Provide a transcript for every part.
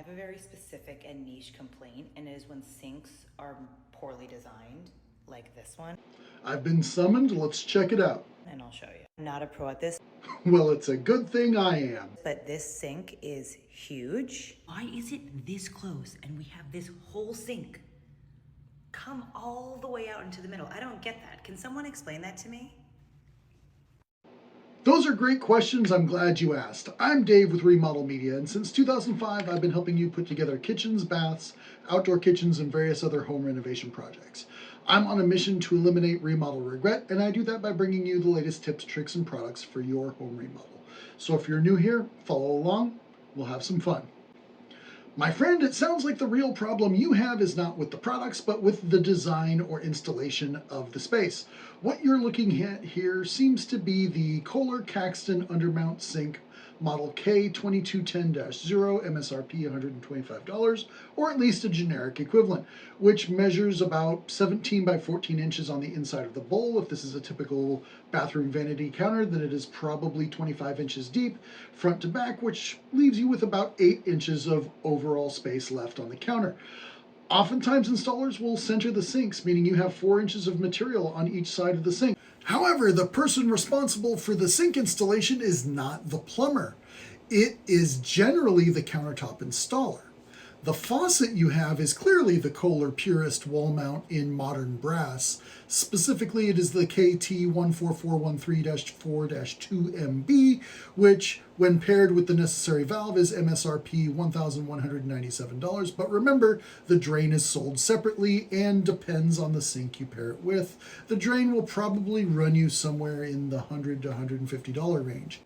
have a very specific and niche complaint, and it is when sinks are poorly designed, like this one. I've been summoned, let's check it out. And I'll show you. I'm not a pro at this. Well, it's a good thing I am. But this sink is huge. Why is it this close and we have this whole sink come all the way out into the middle? I don't get that. Can someone explain that to me? Those are great questions. I'm glad you asked. I'm Dave with Remodel Media, and since 2005, I've been helping you put together kitchens, baths, outdoor kitchens, and various other home renovation projects. I'm on a mission to eliminate remodel regret, and I do that by bringing you the latest tips, tricks, and products for your home remodel. So if you're new here, follow along. We'll have some fun. My friend, it sounds like the real problem you have is not with the products, but with the design or installation of the space. What you're looking at here seems to be the Kohler Caxton Undermount Sink Model K2210-0, MSRP $125, or at least a generic equivalent, which measures about 17 by 14 inches on the inside of the bowl. If this is a typical bathroom vanity counter, then it is probably 25 inches deep, front to back, which leaves you with about 8 inches of overall space left on the counter. Oftentimes installers will center the sinks, meaning you have 4 inches of material on each side of the sink. However, the person responsible for the sink installation is not the plumber. It is generally the countertop installer. The faucet you have is clearly the Kohler Purist wall mount in modern brass. Specifically, it is the KT14413-4-2MB, which, when paired with the necessary valve, is MSRP $1,197. But remember, the drain is sold separately and depends on the sink you pair it with. The drain will probably run you somewhere in the $100 to $150 range.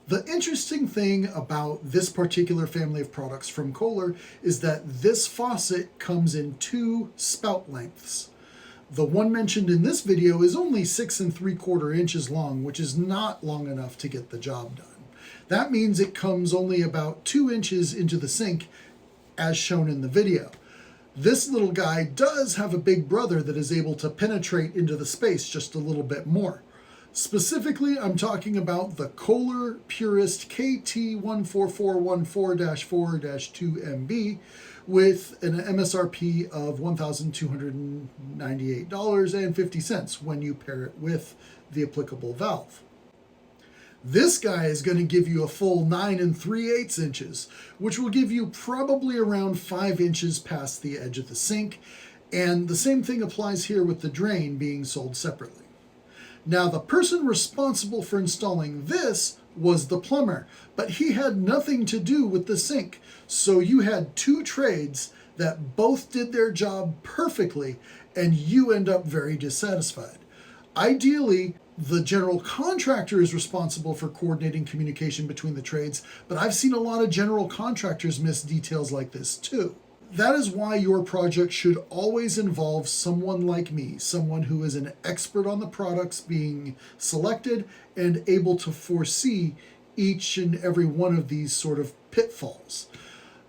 The interesting thing about this particular family of products from Kohler is that this faucet comes in 2 spout lengths. The one mentioned in this video is only 6 3/4 inches long, which is not long enough to get the job done. That means it comes only about 2 inches into the sink, as shown in the video. This little guy does have a big brother that is able to penetrate into the space just a little bit more. Specifically, I'm talking about the Kohler Purist KT14414-4-2MB with an MSRP of $1,298.50 when you pair it with the applicable valve. This guy is going to give you a full 9 3/8 inches, which will give you probably around 5 inches past the edge of the sink, and the same thing applies here with the drain being sold separately. Now, the person responsible for installing this was the plumber, but he had nothing to do with the sink. So you had 2 trades that both did their job perfectly, and you end up very dissatisfied. Ideally, the general contractor is responsible for coordinating communication between the trades, but I've seen a lot of general contractors miss details like this too. That is why your project should always involve someone like me, someone who is an expert on the products being selected and able to foresee each and every one of these sort of pitfalls.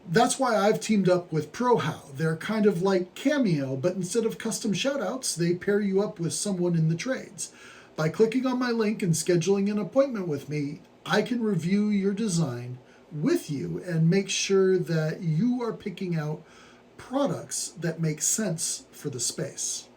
That's why I've teamed up with ProHow. They're kind of like Cameo, but instead of custom shoutouts, they pair you up with someone in the trades. By clicking on my link and scheduling an appointment with me, I can review your design with you and make sure that you are picking out products that make sense for the space.